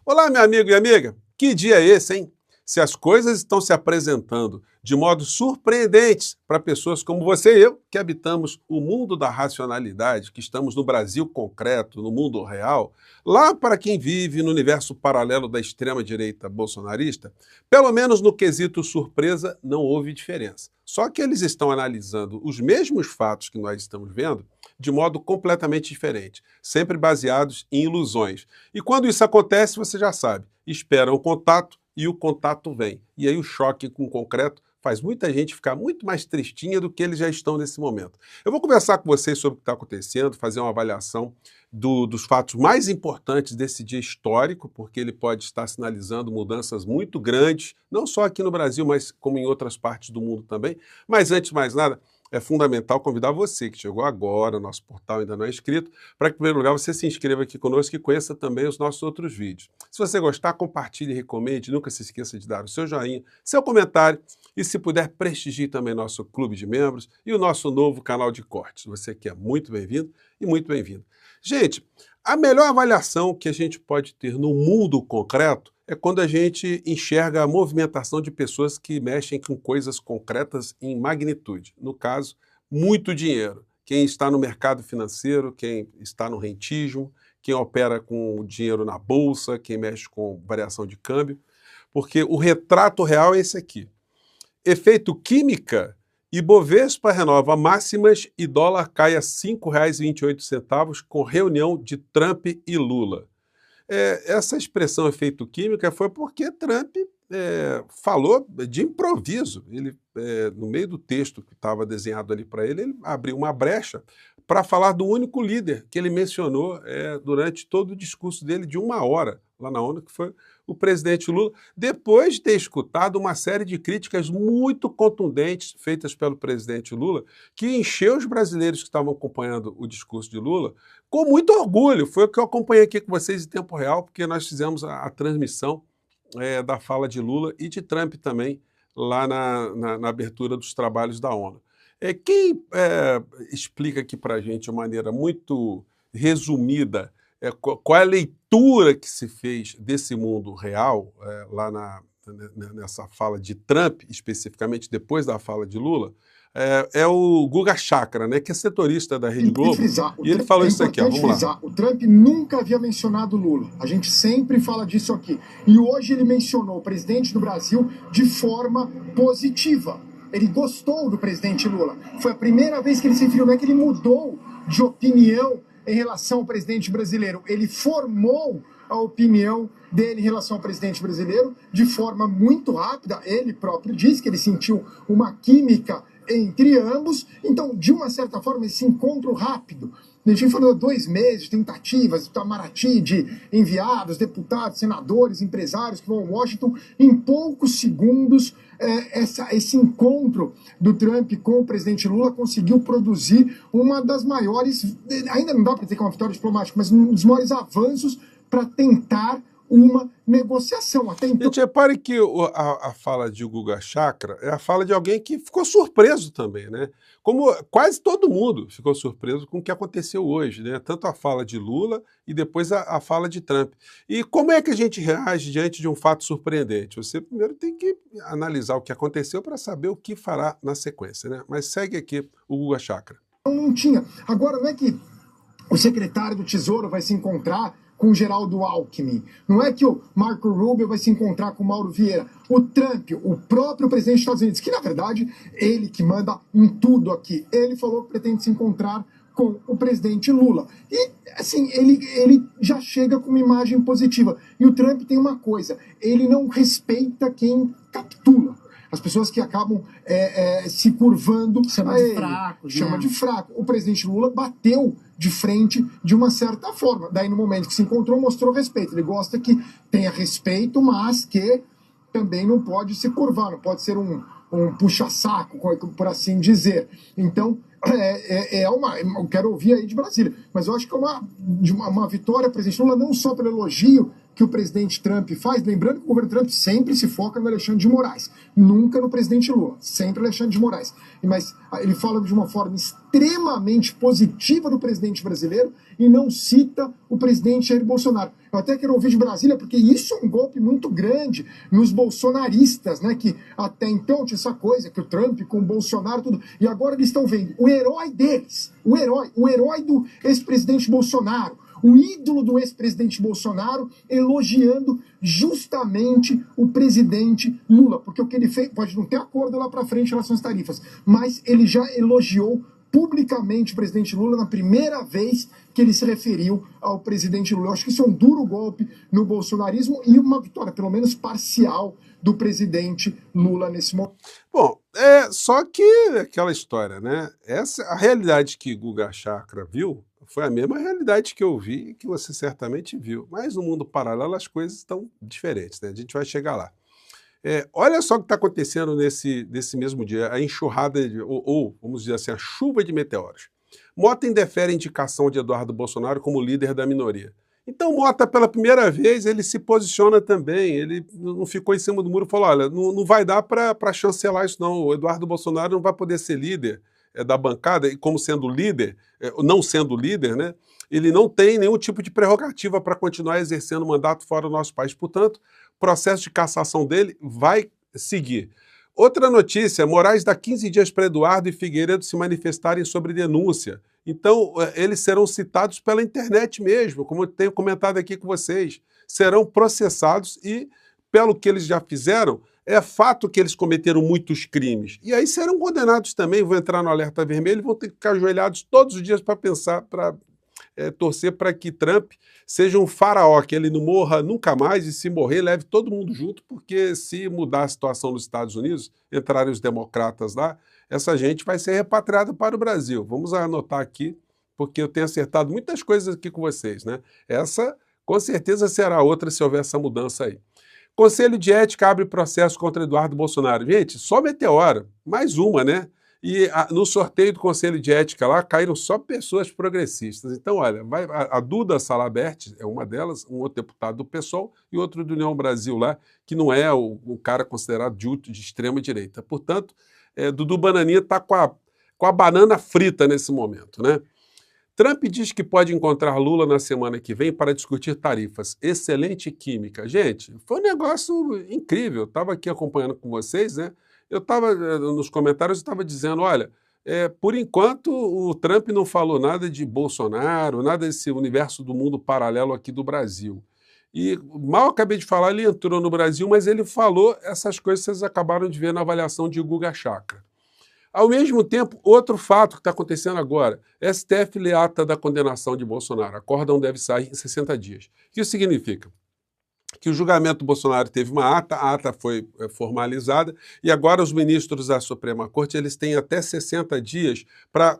Olá, meu amigo e amiga. Que dia é esse, hein? Se as coisas estão se apresentando de modo surpreendentes para pessoas como você e eu, que habitamos o mundo da racionalidade, que estamos no Brasil concreto, no mundo real, lá para quem vive no universo paralelo da extrema-direita bolsonarista, pelo menos no quesito surpresa, não houve diferença. Só que eles estão analisando os mesmos fatos que nós estamos vendo de modo completamente diferente, sempre baseados em ilusões. E quando isso acontece, você já sabe, espera um contato e o contato vem. E aí o choque com o concreto faz muita gente ficar muito mais tristinha do que eles já estão nesse momento. Eu vou conversar com vocês sobre o que está acontecendo, fazer uma avaliação dos fatos mais importantes desse dia histórico, porque ele pode estar sinalizando mudanças muito grandes, não só aqui no Brasil, mas como em outras partes do mundo também. Mas antes de mais nada, é fundamental convidar você que chegou agora, nosso portal ainda não é inscrito, para que, em primeiro lugar, você se inscreva aqui conosco e conheça também os nossos outros vídeos. Se você gostar, compartilhe e recomende, nunca se esqueça de dar o seu joinha, seu comentário e, se puder, prestigie também nosso clube de membros e o nosso novo canal de cortes. Você que é muito bem-vindo e muito bem-vindo. Gente, a melhor avaliação que a gente pode ter no mundo concreto é quando a gente enxerga a movimentação de pessoas que mexem com coisas concretas em magnitude. No caso, muito dinheiro. Quem está no mercado financeiro, quem está no rentismo, quem opera com o dinheiro na bolsa, quem mexe com variação de câmbio. Porque o retrato real é esse aqui. Efeito química, Ibovespa renova máximas e dólar cai a R$ 5,28 com reunião de Trump e Lula. Essa expressão efeito química foi porque Trump falou de improviso. Ele, no meio do texto que estava desenhado ali para ele, ele abriu uma brecha para falar do único líder que ele mencionou durante todo o discurso dele de 1 hora, lá na ONU, que foi o presidente Lula, depois de ter escutado uma série de críticas muito contundentes feitas pelo presidente Lula, que encheu os brasileiros que estavam acompanhando o discurso de Lula com muito orgulho. Foi o que eu acompanhei aqui com vocês em tempo real, porque nós fizemos a transmissão da fala de Lula e de Trump também, lá na abertura dos trabalhos da ONU. Quem explica aqui para a gente de maneira muito resumida qual é a leitura que se fez desse mundo real, lá nessa fala de Trump, especificamente depois da fala de Lula, é o Guga Chakra, né, que é setorista da Rede Globo, e ele falou isso aqui, ó, vamos lá. O Trump nunca havia mencionado Lula, a gente sempre fala disso aqui, e hoje ele mencionou o presidente do Brasil de forma positiva. Ele gostou do presidente Lula. Foi a primeira vez que ele se referiu, não é que ele mudou de opinião em relação ao presidente brasileiro. Ele formou a opinião dele em relação ao presidente brasileiro de forma muito rápida. Ele próprio disse que ele sentiu uma química entre ambos. Então, de uma certa forma, esse encontro rápido. A gente falou 2 meses de tentativas, Itamaraty, de enviados, deputados, senadores, empresários que vão a Washington. Em poucos segundos, esse encontro do Trump com o presidente Lula conseguiu produzir uma das maiores, ainda não dá para dizer que é uma vitória diplomática, mas um dos maiores avanços para tentar uma negociação. Até então... Gente, repare que a fala de Guga Chakra é a fala de alguém que ficou surpreso também, né? Como quase todo mundo ficou surpreso com o que aconteceu hoje, né? Tanto a fala de Lula e depois a fala de Trump. E como é que a gente reage diante de um fato surpreendente? Você primeiro tem que analisar o que aconteceu para saber o que fará na sequência, né? Mas segue aqui o Guga Chakra. Não tinha. Agora, não é que o secretário do Tesouro vai se encontrar com o Geraldo Alckmin. Não é que o Marco Rubio vai se encontrar com o Mauro Vieira. O Trump, o próprio presidente dos Estados Unidos, que na verdade ele que manda em tudo aqui, ele falou que pretende se encontrar com o presidente Lula. E, assim, ele já chega com uma imagem positiva. E o Trump tem uma coisa, ele não respeita quem capitula. As pessoas que acabam se curvando chama de fraco. Chama de fraco. O presidente Lula bateu de frente de uma certa forma. Daí, no momento que se encontrou, mostrou respeito. Ele gosta que tenha respeito, mas que também não pode se curvar, não pode ser um puxa-saco, por assim dizer. Então, eu quero ouvir aí de Brasília, mas eu acho que é uma vitória, presidente Lula, não só pelo elogio que o presidente Trump faz, lembrando que o governo Trump sempre se foca no Alexandre de Moraes, nunca no presidente Lula, sempre Alexandre de Moraes. Mas ele fala de uma forma extremamente positiva do presidente brasileiro e não cita o presidente Jair Bolsonaro. Eu até quero ouvir de Brasília, porque isso é um golpe muito grande nos bolsonaristas, né? Que até então tinha essa coisa, que o Trump com o Bolsonaro, tudo. E agora eles estão vendo o herói deles, o herói do ex-presidente Bolsonaro, o ídolo do ex-presidente Bolsonaro elogiando justamente o presidente Lula, porque o que ele fez, pode não ter acordo lá para frente em relação às tarifas, mas ele já elogiou publicamente o presidente Lula na primeira vez que ele se referiu ao presidente Lula. Eu acho que isso é um duro golpe no bolsonarismo e uma vitória, pelo menos parcial, do presidente Lula nesse momento. Bom, só que aquela história, né? A realidade que Guga Chakra viu foi a mesma realidade que eu vi e que você certamente viu. Mas no mundo paralelo as coisas estão diferentes, né? A gente vai chegar lá. Olha só o que está acontecendo nesse mesmo dia, a enxurrada, ou vamos dizer assim, a chuva de meteoros. Mota indefere a indicação de Eduardo Bolsonaro como líder da minoria. Então Mota, pela primeira vez, ele se posiciona também, ele não ficou em cima do muro e falou, olha, não vai dar para chancelar isso não, o Eduardo Bolsonaro não vai poder ser líder da bancada, e como sendo líder, não sendo líder, né, ele não tem nenhum tipo de prerrogativa para continuar exercendo o mandato fora do nosso país. Portanto, o processo de cassação dele vai seguir. Outra notícia, Moraes dá 15 dias para Eduardo e Figueiredo se manifestarem sobre denúncia. Então, eles serão citados pela internet mesmo, como eu tenho comentado aqui com vocês. Serão processados e, pelo que eles já fizeram, é fato que eles cometeram muitos crimes. E aí serão condenados também, vão entrar no alerta vermelho e vão ter que ficar ajoelhados todos os dias para pensar, para torcer para que Trump seja um faraó, que ele não morra nunca mais e se morrer leve todo mundo junto, porque se mudar a situação nos Estados Unidos, entrarem os democratas lá, essa gente vai ser repatriada para o Brasil. Vamos anotar aqui, porque eu tenho acertado muitas coisas aqui com vocês, né? Essa, com certeza, será outra se houver essa mudança aí. Conselho de Ética abre processo contra Eduardo Bolsonaro. Gente, só meteora, mais uma, né? E no sorteio do Conselho de Ética lá, caíram só pessoas progressistas. Então, olha, a Duda Salabert é uma delas, um outro deputado do PSOL e outro do União Brasil lá, que não é o cara considerado de extrema direita. Portanto, Dudu Bananinha está com a banana frita nesse momento, né? Trump diz que pode encontrar Lula na semana que vem para discutir tarifas. Excelente química. Gente, foi um negócio incrível. Eu estava aqui acompanhando com vocês, né? Eu estava, nos comentários, eu estava dizendo, olha, por enquanto o Trump não falou nada de Bolsonaro, nada desse universo do mundo paralelo aqui do Brasil. E mal acabei de falar, ele entrou no Brasil, mas ele falou essas coisas que vocês acabaram de ver na avaliação de Guga Chakra. Ao mesmo tempo, outro fato que está acontecendo agora, STF lê ata da condenação de Bolsonaro. Acórdão deve sair em 60 dias. O que isso significa? Que o julgamento do Bolsonaro teve uma ata, a ata foi formalizada, e agora os ministros da Suprema Corte eles têm até 60 dias para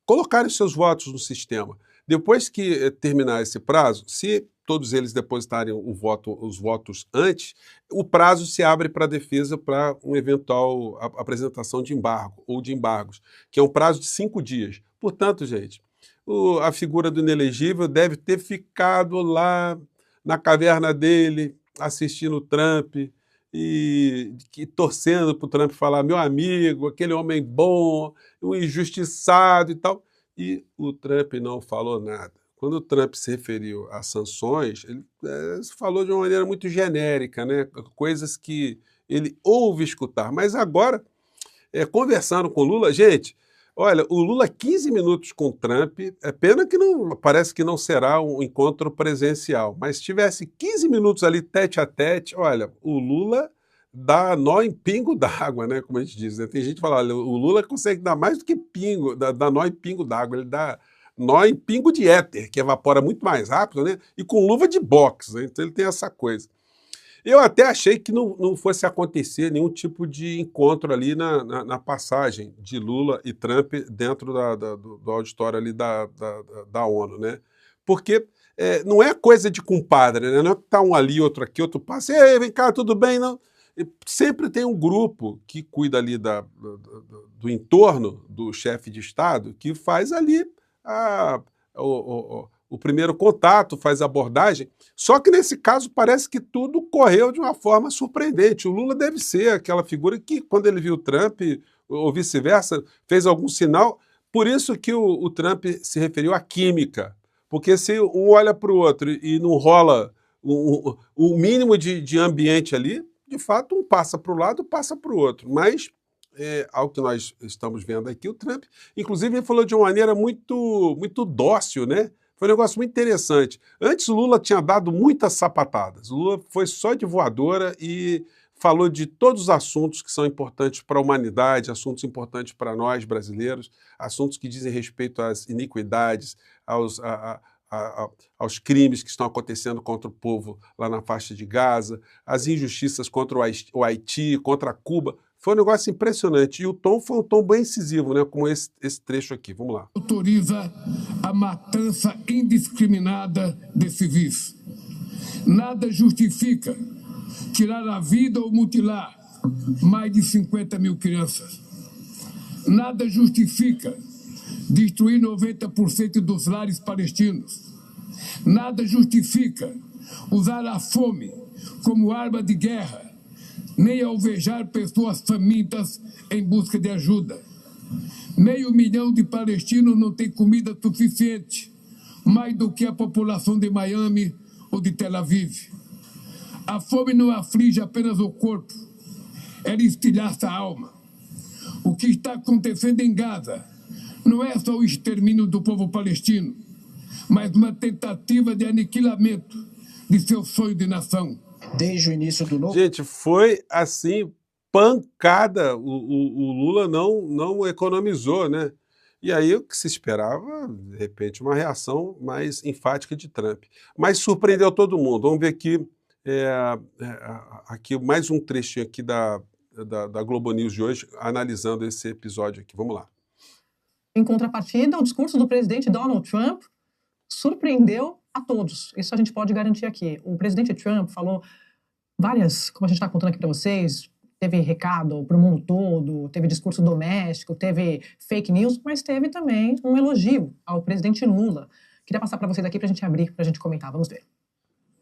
colocarem seus votos no sistema. Depois que terminar esse prazo, se todos eles depositarem os votos antes, o prazo se abre para a defesa para uma eventual apresentação de embargo ou de embargos, que é um prazo de 5 dias. Portanto, gente, a figura do inelegível deve ter ficado lá na caverna dele, assistindo o Trump e torcendo para o Trump falar, meu amigo, aquele homem bom, um injustiçado e tal. E o Trump não falou nada. Quando o Trump se referiu às sanções, ele falou de uma maneira muito genérica, né? Coisas que ele ouve escutar. Mas agora, conversando com o Lula, gente, olha, o Lula 15 minutos com o Trump, é pena que parece que não será um encontro presencial, mas se tivesse 15 minutos ali tete a tete, olha, o Lula dá nó em pingo d'água, né, como a gente diz, né? Tem gente que fala, olha, o Lula consegue dar mais do que pingo, dá nó em pingo d'água, ele dá nó em pingo de éter, que evapora muito mais rápido, né, e com luva de boxe, né? Então ele tem essa coisa. Eu até achei que não fosse acontecer nenhum tipo de encontro ali na passagem de Lula e Trump dentro do auditório ali da ONU, né? Porque não é coisa de compadre, né? Não é que tá um ali, outro aqui, outro passa, ei, vem cá, tudo bem, não? E sempre tem um grupo que cuida ali do entorno do chefe de Estado que faz ali o primeiro contato, faz a abordagem, só que nesse caso parece que tudo correu de uma forma surpreendente. O Lula deve ser aquela figura que, quando ele viu o Trump, ou vice-versa, fez algum sinal. Por isso que o Trump se referiu à química, porque se um olha para o outro e não rola o mínimo de ambiente ali, de fato, um passa para o lado, passa para o outro. Mas, ao que nós estamos vendo aqui, o Trump, inclusive, ele falou de uma maneira muito dócil, né? Foi um negócio muito interessante. Antes, o Lula tinha dado muitas sapatadas. O Lula foi só de voadora e falou de todos os assuntos que são importantes para a humanidade, assuntos importantes para nós, brasileiros, assuntos que dizem respeito às iniquidades, aos crimes que estão acontecendo contra o povo lá na faixa de Gaza, às injustiças contra o Haiti, contra Cuba. Foi um negócio impressionante. E o tom foi um tom bem incisivo, né? Como esse trecho aqui. Vamos lá. Autoriza a matança indiscriminada de civis. Nada justifica tirar a vida ou mutilar mais de 50 mil crianças. Nada justifica destruir 90% dos lares palestinos. Nada justifica usar a fome como arma de guerra, nem alvejar pessoas famintas em busca de ajuda. 500 mil de palestinos não têm comida suficiente, mais do que a população de Miami ou de Tel Aviv. A fome não aflige apenas o corpo, ela estilhaça a alma. O que está acontecendo em Gaza não é só o extermínio do povo palestino, mas uma tentativa de aniquilamento de seu sonho de nação. Desde o início do novo... Gente, foi assim, pancada. O Lula não economizou, né? E aí o que se esperava, de repente, uma reação mais enfática de Trump. Mas surpreendeu todo mundo. Vamos ver aqui mais um trechinho aqui da Globo News de hoje, analisando esse episódio aqui. Vamos lá. Em contrapartida, o discurso do presidente Donald Trump surpreendeu a todos. Isso a gente pode garantir aqui. O presidente Trump falou várias, como a gente está contando aqui para vocês, teve recado para o mundo todo, teve discurso doméstico, teve fake news, mas teve também um elogio ao presidente Lula. Queria passar para vocês aqui para a gente abrir, para a gente comentar. Vamos ver.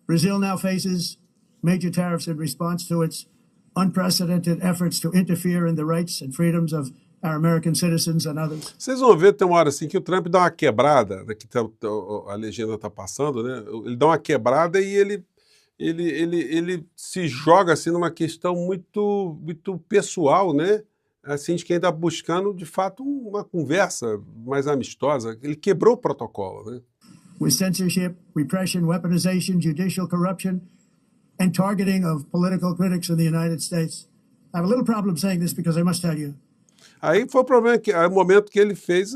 Brazil now faces major tariffs in response to its unprecedented efforts to interfere in the rights and freedoms of our American citizens and others. Vocês vão ver, tem uma hora assim que o Trump dá uma quebrada, aqui a legenda está passando, né? Ele dá uma quebrada e ele se joga assim numa questão muito pessoal, né? Assim, de quem está buscando, de fato, uma conversa mais amistosa. Ele quebrou o protocolo, né? With censorship, repression, weaponization, judicial corruption, and targeting of political critics in the United States. I have a little problem saying this because I must tell you. Aí foi o problema, o momento que ele fez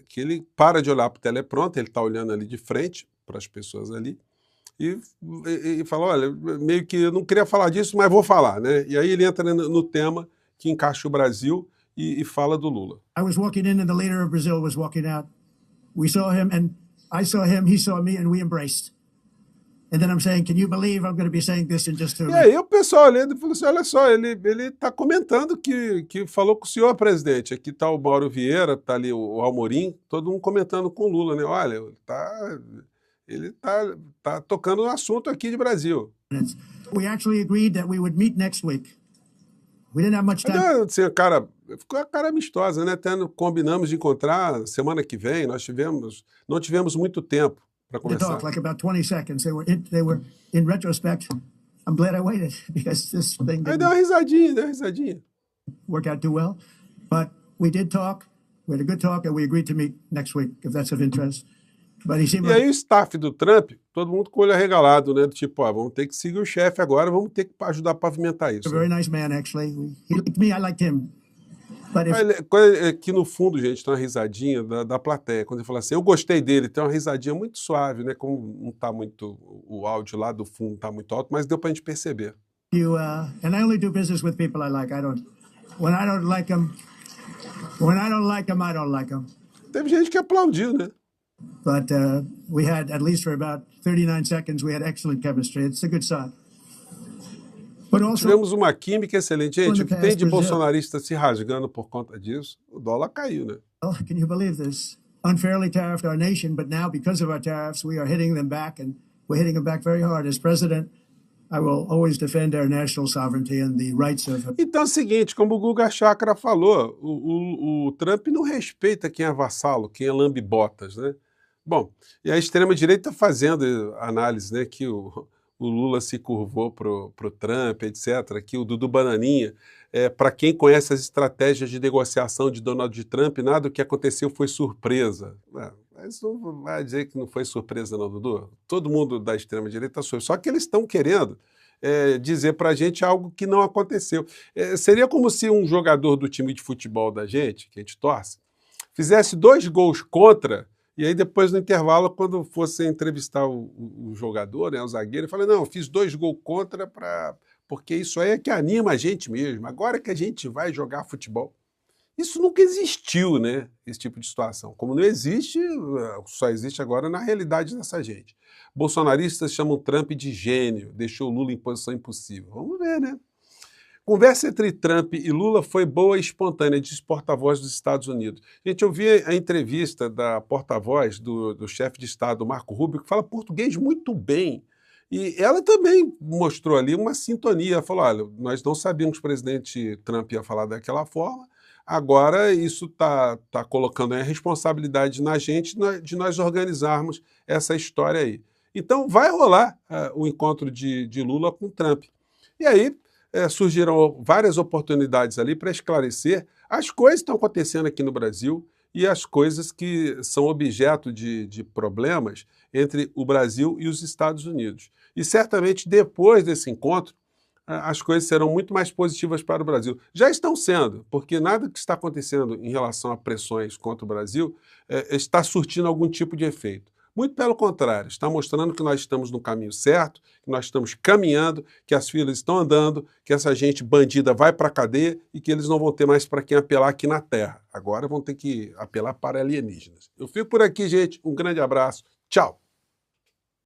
que ele para de olhar para o teleprompter, ele está olhando ali de frente para as pessoas ali, e fala, olha, meio que eu não queria falar disso, mas vou falar, né? E aí ele entra no tema que encaixa o Brasil e fala do Lula. I was walking in and the leader of Brazil was walking out. We saw him and I saw him, he saw me, and we embraced. And then I'm saying, can you believe I'm going to be saying this in just 2 minutes? E aí o pessoal olhando e falou assim, olha só, ele está comentando que falou com o senhor presidente. Aqui está o Mauro Vieira, está ali o Amorim, todo mundo comentando com o Lula, né? Olha, ele tá tocando no assunto aqui de Brasil. We actually agreed that we would meet next week. We didn't have much time. Assim, ficou a cara amistosa, né? Combinamos de encontrar semana que vem, não tivemos muito tempo para conversar. Talk like about 20 seconds. They were in retrospect. I'm glad I waited because this thing Aí deu uma risadinha. Work out too well, but we did talk. We had a good talk, and we agreed to meet next week if that's of interest. But he seemed E aí o staff do Trump, todo mundo com o olho arregalado, né? Tipo, vamos ter que seguir o chefe agora, vamos ter que ajudar a pavimentar isso. a very nice man, actually. He liked me, I liked him. But Aqui no fundo, gente, tem uma risadinha da plateia. Quando ele fala assim, eu gostei dele, tem uma risadinha muito suave, né? Como não está muito, o áudio lá do fundo não está muito alto, mas deu para a gente perceber. And I only do business with people I like. When I don't like them, I don't like them. Teve gente que aplaudiu, né? But we had, at least for about 39 seconds, we had excellent chemistry. It's a good sign. But also, tivemos uma química excelente. Gente, o que tem de bolsonarista se rasgando por conta disso, o dólar caiu, né? can you believe this? unfairly tariffed our nation, but now because of our tariffs, we are hitting them back, and we're hitting them back very hard. As president, I will always defend our national sovereignty and the rights of... Então é o seguinte, como o Guga Chakra falou, o Trump não respeita quem é vassalo, quem é lambe-botas, né? Bom, e a extrema-direita está fazendo análise, né, que o Lula se curvou pro Trump, etc., que o Dudu Bananinha, para quem conhece as estratégias de negociação de Donald Trump, nada do que aconteceu foi surpresa. Mas não vai dizer que não foi surpresa não, Dudu. Todo mundo da extrema-direita soube. Só que eles estão querendo dizer para a gente algo que não aconteceu. Seria como se um jogador do time de futebol da gente, que a gente torce, fizesse 2 gols contra, e aí depois no intervalo, quando fosse entrevistar o jogador, né, o zagueiro, ele fala, não, eu fiz 2 gols contra porque isso aí é que anima a gente mesmo, agora que a gente vai jogar futebol. Isso nunca existiu, né, esse tipo de situação. Como não existe, só existe agora na realidade dessa gente. Bolsonaristas chamam Trump de gênio, deixou Lula em posição impossível. Vamos ver, né? Conversa entre Trump e Lula foi boa e espontânea, diz porta-voz dos Estados Unidos. Gente, eu vi a entrevista da porta-voz do chefe de Estado, Marco Rubio, que fala português muito bem. E ela também mostrou ali uma sintonia. Ela falou, olha, nós não sabíamos que o presidente Trump ia falar daquela forma, agora isso está colocando a responsabilidade na gente de nós organizarmos essa história aí. Então vai rolar o encontro de Lula com Trump. E aí surgiram várias oportunidades ali para esclarecer as coisas que estão acontecendo aqui no Brasil e as coisas que são objeto de problemas entre o Brasil e os Estados Unidos. E certamente depois desse encontro, as coisas serão muito mais positivas para o Brasil. Já estão sendo, porque nada que está acontecendo em relação a pressões contra o Brasil está surtindo algum tipo de efeito. Muito pelo contrário, está mostrando que nós estamos no caminho certo, que nós estamos caminhando, que as filas estão andando, que essa gente bandida vai para a cadeia e que eles não vão ter mais para quem apelar aqui na Terra. Agora vão ter que apelar para alienígenas. Eu fico por aqui, gente. Um grande abraço. Tchau!